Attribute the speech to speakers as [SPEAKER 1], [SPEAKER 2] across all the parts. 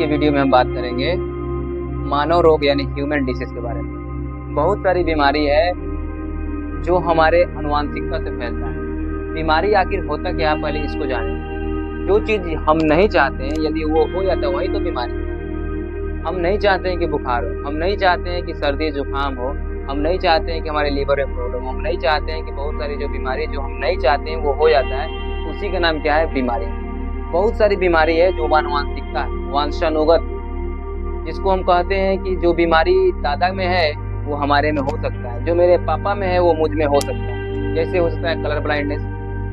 [SPEAKER 1] के वीडियो में हम बात करेंगे मानव रोग यानी ह्यूमन डिसीज के बारे में। बहुत सारी बीमारी है जो हमारे आनुवंशिकता से फैलता है। बीमारी आखिर होता क्या है, पहले इसको जानें। जो चीज़ हम नहीं चाहते हैं यदि वो हो जाता है वही तो बीमारी है। हम नहीं चाहते हैं कि बुखार हो, हम नहीं चाहते हैं कि सर्दी जुकाम हो, हम नहीं चाहते हैं कि हमारे लीवर में प्रॉब्लम हो, हम नहीं चाहते हैं कि बहुत सारी जो बीमारी जो हम नहीं चाहते हैं वो हो जाता है। उसी का नाम क्या है? बीमारी। बहुत सारी बीमारी है जो आनुवंशिकता है, वंशानुगत, जिसको हम कहते हैं कि जो बीमारी दादा में है वो हमारे में हो सकता है, जो मेरे पापा में है वो मुझ में हो सकता है। जैसे हो सकता है कलर ब्लाइंडनेस।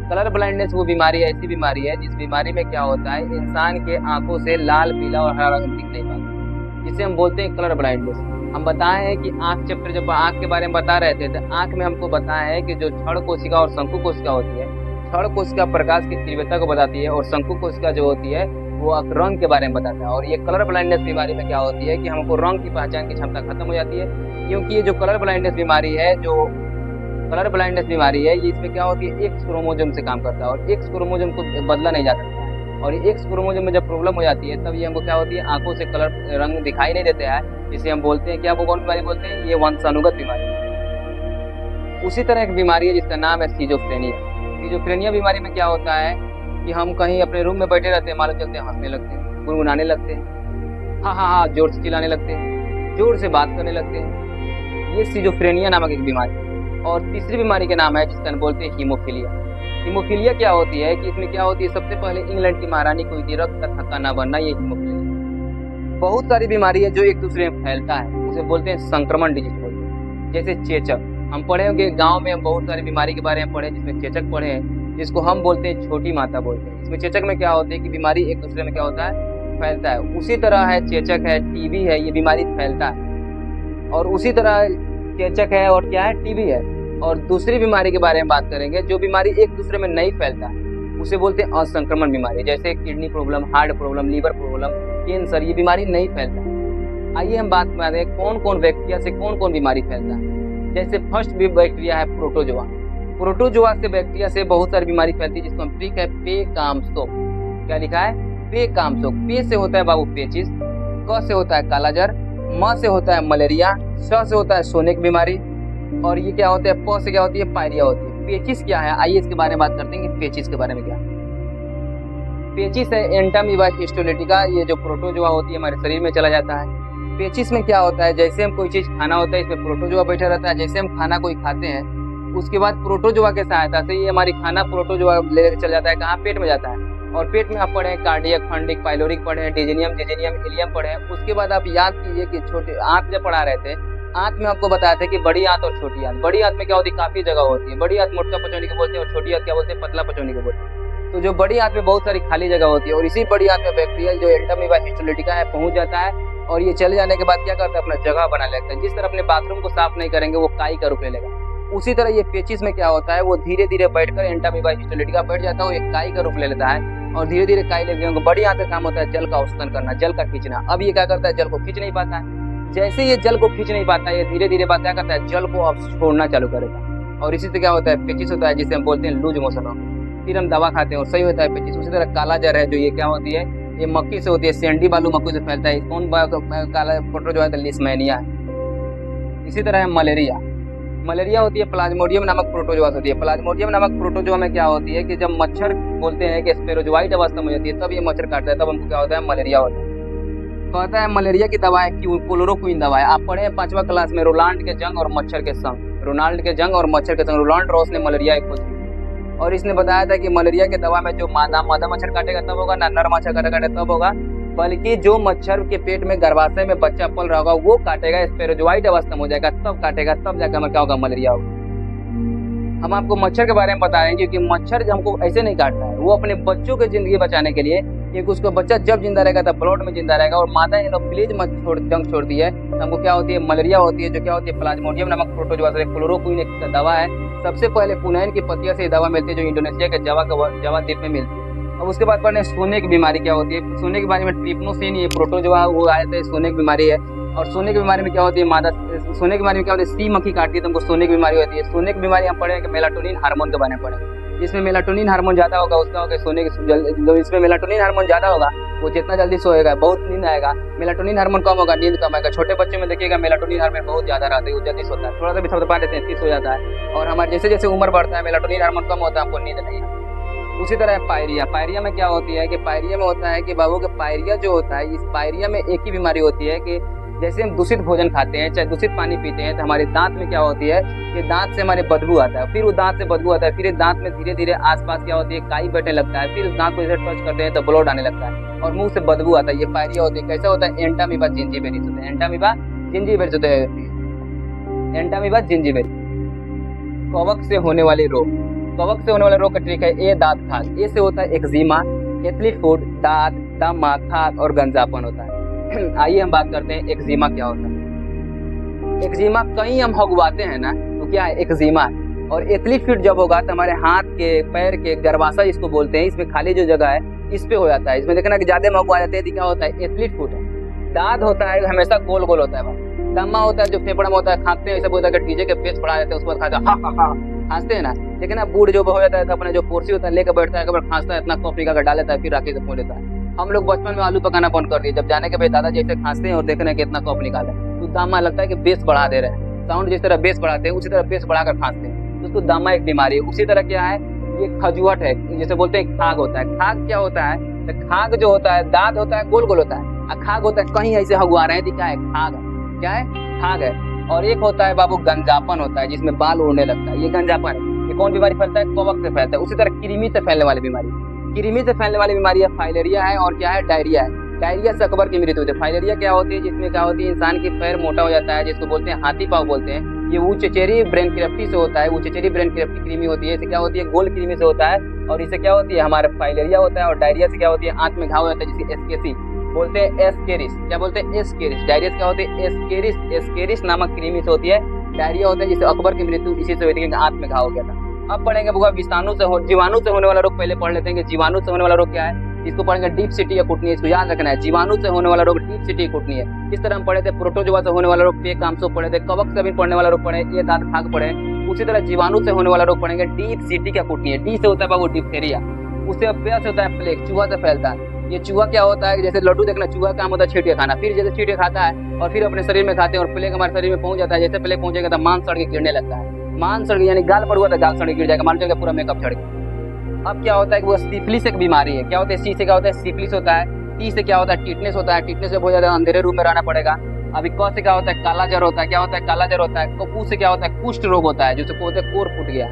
[SPEAKER 1] कलर ब्लाइंडनेस वो बीमारी ऐसी बीमारी है जिस बीमारी में क्या होता है, इंसान के आंखों से लाल, पीला और हरा रंग दिख नहीं पाता, जिसे हम बोलते हैं कलर ब्लाइंडनेस। हम बताए हैं कि आंख चैप्टर जब आंख के बारे में बता रहे थे तो आंख में हमको बताया है कि जो क्षण कोशिका और शंकु कोशिका होती है, क्षण कोशिका प्रकाश की तीव्रता को बताती है और शंकु कोशिका जो होती है वो रंग के बारे में बताता है। और ये कलर ब्लाइंडनेस बीमारी में क्या होती है कि हमको रंग की पहचान की क्षमता खत्म हो जाती है, क्योंकि ये जो कलर ब्लाइंडनेस बीमारी है, जो कलर ब्लाइंडनेस बीमारी है, ये इसमें क्या होती है, एक्स क्रोमोसोम से काम करता है और एक्स क्रोमोसोम को बदला नहीं जा सकता है। और एक्स क्रोमोसोम में जब प्रॉब्लम हो जाती है तब ये हमको क्या होती है, आंखों से कलर रंग दिखाई नहीं देते हैं, जिसे हम बोलते हैं क्या, वो कौन बीमारी बोलते हैं, ये वंशानुगत बीमारी। उसी तरह एक बीमारी है जिसका नाम है सिजोफ्रेनिया। सिजोफ्रेनिया बीमारी में क्या होता है कि हम कहीं अपने रूम में बैठे रहते हैं, मालूम चलते हैं हंसने लगते हैं, गुनगुनाने लगते हैं, हाँ हाँ हाँ जोर से चिल्लाने लगते हैं, जोर से बात करने लगते हैं। ये सिजोफ्रेनिया नामक एक बीमारी है। और तीसरी बीमारी का नाम है जिसका बोलते हैं हीमोफीलिया। हीमोफीलिया क्या होती है कि इसमें क्या होती है, सबसे पहले इंग्लैंड की महारानी को थी रक्त का थक्का ना बनना, ये हीमोफीलिया। बहुत सारी बीमारी है जो एक दूसरे में फैलता है, उसे बोलते हैं संक्रमण डिजीज बोलते हैं। जैसे चेचक, हम पढ़े होंगे गाँव में, हम बहुत सारी बीमारी के बारे में पढ़े जिसमें चेचक पढ़े हैं, जिसको हम बोलते हैं छोटी माता बोलते हैं। इसमें चेचक में क्या होता है कि बीमारी एक दूसरे में क्या होता है, फैलता है। उसी तरह है चेचक है, टीबी है, ये बीमारी फैलता है। और उसी तरह चेचक है और क्या है, टीबी है। और दूसरी बीमारी के बारे में बात करेंगे जो बीमारी एक दूसरे में नहीं फैलता, उसे बोलते हैं असंक्रमण बीमारी। जैसे kidney problem, heart problem, liver problem, cancer, ये बीमारी नहीं फैलता है। आइए हम बात करें कौन कौन बैक्टीरिया से कौन कौन बीमारी फैलता है। जैसे फर्स्ट भी बैक्टीरिया है प्रोटोजोआ। प्रोटोजोआ से बैक्टीरिया से बहुत सारी बीमारी फैलती है, जिसको हम ट्रिक है पे काम सोप। क्या लिखा है, पे काम सोप। पे से होता है बाबू पेचिस, क से होता है कालाजर, म से होता है मलेरिया, स से होता है सोनेक बीमारी, और ये क्या होता है, प से क्या होती है, पायरिया होती है। पेचिस क्या है, आइए इसके बारे में बात करते हैं कि पेचिस के बारे में क्या है। पेचिस है एंटामीबा हिस्टोलिटिका, ये जो प्रोटोजोआ होती है हमारे शरीर में चला जाता है। पेचिस में क्या होता है, जैसे हम कोई चीज खाना होता है इसमें प्रोटोजोआ बैठा रहता है। जैसे हम खाना कोई खाते हैं उसके बाद प्रोटोजोआ के सहायता से ये हमारी खाना प्रोटोजोआ लेकर चल जाता है, कहाँ, पेट में जाता है। और पेट में आप पढ़े हैं कार्डियक, फंडिक, पाइलोरिक पढ़े हैं, डिजेनियम, इलियम पढ़े हैं। उसके बाद आप याद कीजिए कि छोटे आंत जब पढ़ा रहे थे, आंत में आपको बताया था कि बड़ी आंत और छोटी आंत। बड़ी आंत में क्या होती है, काफी जगह होती है। बड़ी आंत मोटा पचौनी को बोलते हैं और छोटी आंत क्या बोलते हैं, पतला पचौनी को बोलते हैं। तो जो बड़ी आंत में बहुत सारी खाली जगह होती है और इसी बड़ी आंत में बैक्टीरिया जो एंटामीबा हिस्टोलिटिका है पहुंच जाता है और ये चले जाने के बाद क्या करता है, अपना जगह बना लेता है। जिस तरह अपने बाथरूम को साफ नहीं करेंगे वो काई का रूप ले लेगा, उसी तरह ये पेचिस में क्या होता है, वो धीरे धीरे बैठकर एंटामीबा हिस्टोलिटिका बैठ जाता है, वो एक काई का रूप ले लेता है और धीरे धीरे काई लेके बड़ी आंत का काम होता है जल का अवशोषण करना, जल का खींचना। अब ये क्या करता है, जल को खींच नहीं पाता है। जैसे ये जल को खींच नहीं पाता है, ये धीरे धीरे बात क्या करता है, जल को अब छोड़ना चालू करेगा और इसी से क्या होता है, पेचिस होता है, जिसे हम बोलते हैं लूज मोशन हो। फिर हम दवा खाते हैं और सही होता है पेचिस। उसी तरह काला जर है जो ये क्या होती है, ये मक्खी से होती है, सैंडी बालू मक्खी से फैलता है। कौन काला प्रोटोजोआ है, लिस्मेनिया है। इसी तरह है मलेरिया। मलेरिया होती है प्लाज्मोडियम नामक प्रोटोजोआ होती है। प्लाज्मोडियम नामक प्रोटोजोआ में क्या होती है कि जब मच्छर बोलते हैं कि स्पेरोजोइट अवस्था में जाती है तब ये मच्छर काटता है, तब हमको क्या होता है, मलेरिया होता है। कहता है मलेरिया की दवा है क्लोरोक्विन दवा है। आप पढ़े हैं 5वां क्लास में, रोनाल्ड के जंग और मच्छर के संग। रोनाल्ड के जंग और मच्छर के संग रोनाल्ड रॉस ने मलेरिया की खोज की और इसने बताया था कि मलेरिया की दवा में जो मादा मच्छर काटेगा तब होगा ना, नर मच्छर काटेगा तब होगा, बल्कि जो मच्छर के पेट में गर्भाशय में बच्चा पल रहा होगा वो काटेगा, स्पेरोजोइट अवस्था में हो जाएगा तब काटेगा, तब जाकर हमें क्या होगा, मलेरिया होगा। हम आपको मच्छर के बारे में बता रहे हैं क्योंकि मच्छर हमको ऐसे नहीं काटता है, वो अपने बच्चों की जिंदगी बचाने के लिए, क्योंकि उसका बच्चा जब जिंदा रहेगा तब ब्लड में जिंदा रहेगा और मादा एनोफिलीज जंग छोड़ती है तो हमको क्या होती है, मलेरिया होती है, जो क्या होती है, प्लाज्मोडियम नामक प्रोटोजोआ से। क्लोरोक्विन एक दवा है, सबसे पहले पुनैन की पत्तियों से दवा मिलती है जो इंडोनेशिया के जावा द्वीप में मिलती है। अब उसके बाद पढ़ने सोने की बीमारी क्या होती है। सोने की बीमारी में ट्रिप्नोसिन, ये प्रोटोजोआ वो आए थे, सोने की बीमारी है। और सोने की बीमारी में क्या होती है, मादा सोने की बीमारी में क्या होती है, सी मक्खी काटती है तो हमको सोने की बीमारी होती है। सोने की बीमारी हम पढ़े कि मेलाटोनिन हार्मोन के बारे में पढ़े। जिसमें मेलाटोनिन हार्मोन ज़्यादा होगा उसका होगा सोने के जो इसमें मेलाटोनिन हार्मोन ज़्यादा होगा वो जितना जल्दी सोएगा बहुत नींद आएगा। मेलाटोनिन हार्मोन कम होगा नींद कम आएगा। छोटे बच्चे में देखिएगा मेलाटोनिन हार्मोन बहुत ज़्यादा रहता है, वो जल्दी सोता है, थोड़ा सा भी शब्द पा देते हैं फिर सो जाता है। और हमारे जैसे जैसे उम्र बढ़ता है मेलाटोनिन हार्मोन कम होता है, हमको नींद नहीं आती। उसी तरह पायरिया, पायरिया में क्या होती है कि पायरिया में होता है कि बाबू के पायरिया जो होता है, इस पायरिया में एक ही बीमारी होती है कि जैसे हम दूषित भोजन खाते हैं चाहे दूषित पानी पीते हैं तो हमारे दांत में क्या होती है कि दांत से हमारे बदबू आता है, फिर वो दांत से बदबू आता है, फिर दांत में धीरे धीरे आसपास क्या होती है काई बैठने लगता है, फिर दांत को इधर टच करते हैं तो ब्लड आने लगता है और मुंह से बदबू आता है। ये पायरिया होती है। कैसा होता है? एंटामीबा जिंजीबेरिस होते हैं। एंटामीबा जिंजीबेरिस होते हैं। एंटामीबा जिंजीबेरिस। कवक से होने वाले रोग, कवक से होने वाले रोग का ट्रिक है ए दांत खाज। ए से होता है एक्जिमा, एथलीट फुट, दांत, दमा, खाज और गंजापन होता है। आइए हम बात करते हैं एक्जिमा क्या होता है। एक्जिमा कहीं हम हगवाते हैं ना तो क्या है? एक्जिमा है। और एथलीट फीट जब होगा तो हमारे हाथ के पैर के गर्भाशय इसको बोलते हैं, इसमें खाली जो जगह है इस पे हो जाता है। इसमें देखना कि ज्यादा मगवा जाते हैं तो क्या होता है? एथलीट फुट है। दांत होता है हमेशा गोल गोल होता है। दमा होता है जो फेफड़ा में होता है, खाते हैं ऐसा बोलता है कि डीजे के पेस बढ़ा देते हैं उसके बाद खाता खांसते हैं ना। लेकिन अब बूढ़ जो हो जाता है तो अपने जो कुर्सी होता है लेकर बैठता है, कभी खांसता है, इतना कॉफी का डाल लेता है, फिर राखी से पहुंच लेता है। हम लोग बचपन में आलू पकाना बंद कर दिए जब जाने के बाद दादा जैसे खांसते हैं और देखने के इतना कॉफ निकाले तो दामा लगता है कि बेस बढ़ा दे रहे हैं। साउंड जिस तरह बेस बढ़ाते हैं उसी तरह बेस बढ़ाकर खांसते हैं, तो उसको दामा एक बीमारी है। उसी तरह क्या है? ये खजुआट है, जैसे बोलते हैं खाग होता है। खाग क्या होता है? तो खाग जो होता है दांत होता है गोल गोल होता है और खाग होता है कहीं ऐसे हगवा रहे हैं, क्या है? खाग है। क्या है? खाग है। और एक होता है बाबू गंजापन होता है जिसमें बाल उड़ने लगता है, ये गंजापन है। ये कौन बीमारी फैलता है? कवक से फैलता है। उसी तरह कृमि से फैलने वाली बीमारी, कृमि से फैलने वाली बीमारी है फाइलेरिया है। और क्या है? डायरिया है। डायरिया से अकबर की मृत्यु होती है। फाइलेरिया क्या होती है? जिसमें क्या होती है इंसान की पैर मोटा हो जाता है, जिसको बोलते हैं हाथी पाव बोलते हैं। ये उचेचेरी ब्रेन क्रेफ्टी से होता है। उचेचेरी ब्रेन क्रेफ्टी कृमि होती है। इससे क्या होती है? गोल कृमि से होता है। और इससे क्या होती है? हमारे फाइलेरिया होता है। और डायरिया से क्या होती है? आंख में घाव हो जाता है जिसे एस्केसी बोलते हैं। एस्केरिस क्या बोलते हैं? एस्केरिस। डायरिया क्या होती है? एस्केरिस। एस्केरिस नामक कृमि से होती है। डायरिया होता है जिससे अकबर की मृत्यु इसी से हुई थी, आंख में घाव हो गया था। अब पढ़ेंगे बुआ विषाणु से जीवाणु से होने वाला रोग। पहले पढ़ लेते हैं कि जीवाणु से होने वाला रोग क्या है। इसको पढ़ेंगे डीप सिटी या कुटनी, इसको याद रखना है। जीवाणु से होने वाला रोग डीप सिटी कुटनी है। इस तरह हम पढ़े थे प्रोटोजोआ से होने वाला रोग पे कामसो पढ़े थे, कवक से भी पढ़ने वाला रोग पढ़े, ये दांत खाग पढ़े। उसी तरह जीवाणु से होने वाला रोग पढ़ेंगे डीप सिटी क्या कुटनी है। डी से होता है बाबू डिप्थेरिया, उससे पे से होता है प्लेग, चूहा से फैलता है। ये चूहा क्या होता है? जैसे लड्डू देखना, चूहा काम होता है छींटे खाना, फिर जैसे छींटे खाता है और फिर अपने शरीर में खाते हैं और प्लेग हमारे शरीर में पहुंच जाता है। जैसे प्लेग पहुंचेगा तो मांस सड़ के गिरने लगता है। मांस सड़ यानी गाल पर हुआ तो गाल सड़ गिर जाएगा, मान लीजिएगा पूरा मेकअप सड़ गया। अब क्या होता है कि वो सिफिलिस एक बीमारी है। क्या होता है? सी से क्या होता है? सिफिलिस होता है। टी से क्या होता है? टिटनेस होता है। टिटनेस से बहुत ज्यादा अंधेरे रूम में रहना पड़ेगा। अभी क से क्या होता है? काला जर होता है। क्या होता है? काला जर होता है। कू से क्या होता है? कुष्ठ रोग होता है जिसको बोलते हैं कोर फूट गया।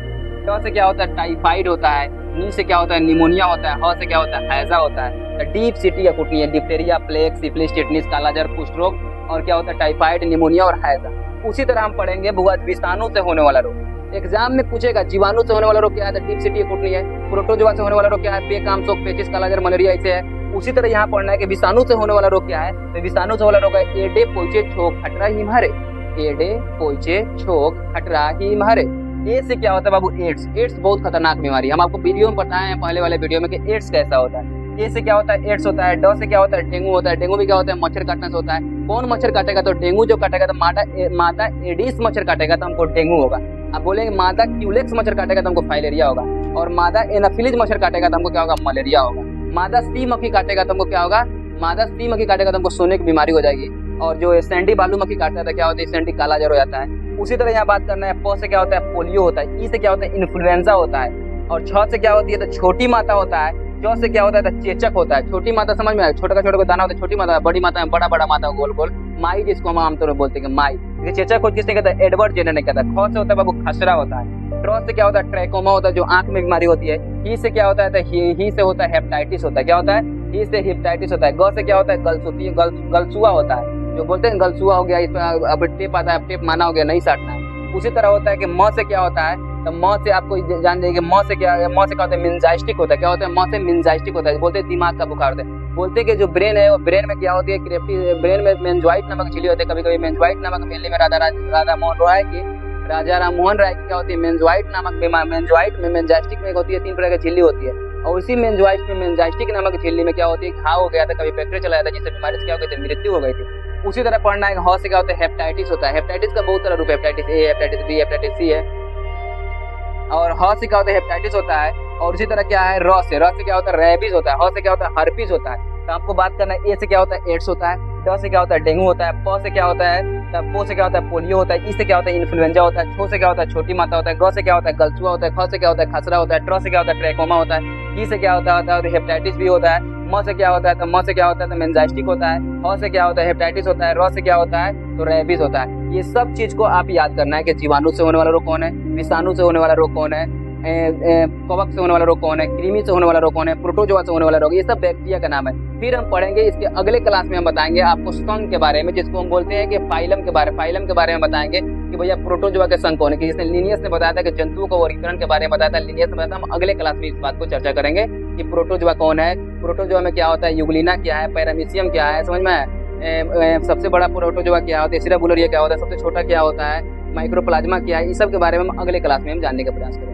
[SPEAKER 1] ट से क्या होता है? टाइफाइड होता है। नी से क्या होता है? निमोनिया होता है। ह से क्या होता है? हैजा होता है। डीप सिटी या कुटनी है डिप्थेरिया, प्लेग, सिफिलिस, टिटनेस, काला जर, कुष्ठ रोग और क्या होता है? टाइफाइड, निमोनिया और हैजा। उसी तरह हम पढ़ेंगे बुआ विषाणु से होने वाला रोग। एग्जाम में पूछेगा जीवाणु से होने वाला रोग क्या है? डीप सिटी कुटनी है। प्रोटोजोआ से होने वाला रोग क्या है? पे कामसोक, पेचिस, कालाजार, मलेरिया ऐसे है। उसी तरह यहाँ पढ़ना है कि विषाणु से होने वाला रोग क्या है। तो विषाणु से वाला रोग है एडे पोइचे छोक खटरा हिमहरे। एडे पोइचे छोक खटरा हिमहरे। ए से क्या होता है बाबू? एड्स। एड्स बहुत खतरनाक बीमारी है। हम आपको वीडियो में बताए हैं पहले वाले वीडियो में कि एड्स कैसा होता है। ए से क्या होता है? एड्स होता है। ड से क्या होता है? डेंगू होता है। डेंगू भी क्या होता है? मच्छर काटने से होता है। कौन मच्छर काटेगा? तो डेंगू जो काटेगा तो मादा एडिस मच्छर काटेगा तो हमको डेंगू होगा। अब बोलेंगे मादा क्यूलेक्स मच्छर काटेगा तो हमको फाइलेरिया होगा। और मादा एनाफिलिस मच्छर काटेगा तो हमको क्या होगा? मलेरिया होगा। मादा सी मक्खी काटेगा तो हमको क्या होगा? मादा सी मक्खी काटेगा तो हमको सोने की बीमारी हो जाएगी। और जो सैंडी बालू मक्खी काटता है तो क्या होता है? सैंडी काला जर हो जाता है। उसी तरह यहाँ बात करना है। प से क्या होता है? पोलियो होता है। ई से क्या होता है? इन्फ्लुएंजा होता है। और छ से क्या होती है? तो छोटी माता होता है। च से क्या होता है? तो चेचक होता है। छोटी माता समझ में आया? छोटा का दाना होता है छोटी माता, बड़ी माता में बड़ा बड़ा माता गोल गोल माई, जिसको हम आमतौर पर बोलते हैं माई। चेचक को किसने कहता है? एडवर्ड जेनर ने कहता है। ख से होता है बाबू खसरा होता है। ट्र से क्या होता है? ट्रैकोमा होता है जो आंख में बीमारी होती है। ही से क्या होता है? तो ही से होता है हेपेटाइटिस होता है। क्या होता है? ही से हेपेटाइटिस होता है। ग से क्या होता है? गलसुआ होता है, जो बोलते हैं गलसुआ हो गया, इसमें अब टेप आता है, टेप माना हो गया, नहीं साटना है। उसी तरह होता है कि म से क्या होता है? तो म से आपको जान जाइए म से क्या होता है? मेनिंजाइटिस होता है। क्या होता है? म से मेनिंजाइटिस होता है, बोलते हैं दिमाग का बुखार होता है। बोलते हैं कि जो ब्रेन है वो ब्रेन में क्या होती है? ब्रेन में मेंजोइट नामक झिल्ली होती है। कभी कभी मेंजोइट नामक झिल्ली में राजा राम मोहन राय की क्या होती है? मेंजोइट नामक बीमारी, मेंजोइट में मेंजाइटिक में होती है, 3 प्रकार की झिल्ली होती है। और उसी मेंजोइट में मेंजाइटिक नामक झिल्ली में क्या होती है? घाव हो गया था, कभी बैक्टीरिया चला जाता है, जिससे बीमारी से क्या हो गई थी? मृत्यु हो गई थी। उसी तरह पढ़ना है। ह से क्या होता है? हेपेटाइटिस होता है। हेपेटाइटिस का बहुत तरह रूप है। Hepatitis A, hepatitis B, hepatitis C है। और ह से क्या होता है हेपेटाइटिस होता है, और इसी तरह क्या है र से क्या होता है रेबीज होता है, ह से क्या होता है हर्पीज होता है। तो आपको बात करना है ए से क्या होता है एड्स होता है, ड से क्या होता है डेंगू होता है, प से क्या होता है, पो से क्या होता है पोलियो होता है, ई से क्या होता है इन्फ्लुएंजा होता है, छो से क्या होता है छोटी माता होता है, ग से क्या होता है गलचुआ होता है, ख से क्या होता है खसरा होता है, ट्र से क्या होता है ट्रैकोमा होता है, ई से क्या होता है तो हेपेटाइटिस बी होता है, म से क्या होता है तो म से क्या होता है तो मेनिंजाइटिस होता है, ह से क्या होता है हेपेटाइटिस होता है, र से क्या होता है तो रेबीज होता है। ये सब चीज को आप याद करना है कि जीवाणु से होने वाला रोग कौन है, विषाणु से होने वाला रोग कौन है, कवक से होने वाला रोग कौन है, कृमि से होने वाला रोग कौन है, प्रोटोजोआ से होने वाला रोग, ये सब बैक्टीरिया का नाम है। फिर हम पढ़ेंगे इसके अगले क्लास में, हम बताएंगे आपको संघ के बारे में, जिसको हम बोलते हैं कि फाइलम के बारे में बताएंगे कि भैया प्रोटोजोआ के संघ कौन है। कि जिसने लिनियस ने बताया था कि जंतुओं का वर्गीकरण के बारे में बताया था, लिनियस ने बताया था। हम अगले क्लास में इस बात को चर्चा करेंगे कि प्रोटोजोआ कौन है, प्रोटोजोआ में क्या होता है, यूग्लिना क्या है, पैरामीशियम क्या है, समझ में है, सबसे बड़ा प्रोटोजोआ क्या होता है, एसिडाबुलरिया क्या होता है, सबसे छोटा क्या होता है, माइक्रोप्लाज्मा क्या है, इस सब के बारे में हम अगले क्लास में हम जानने का प्रयास करेंगे।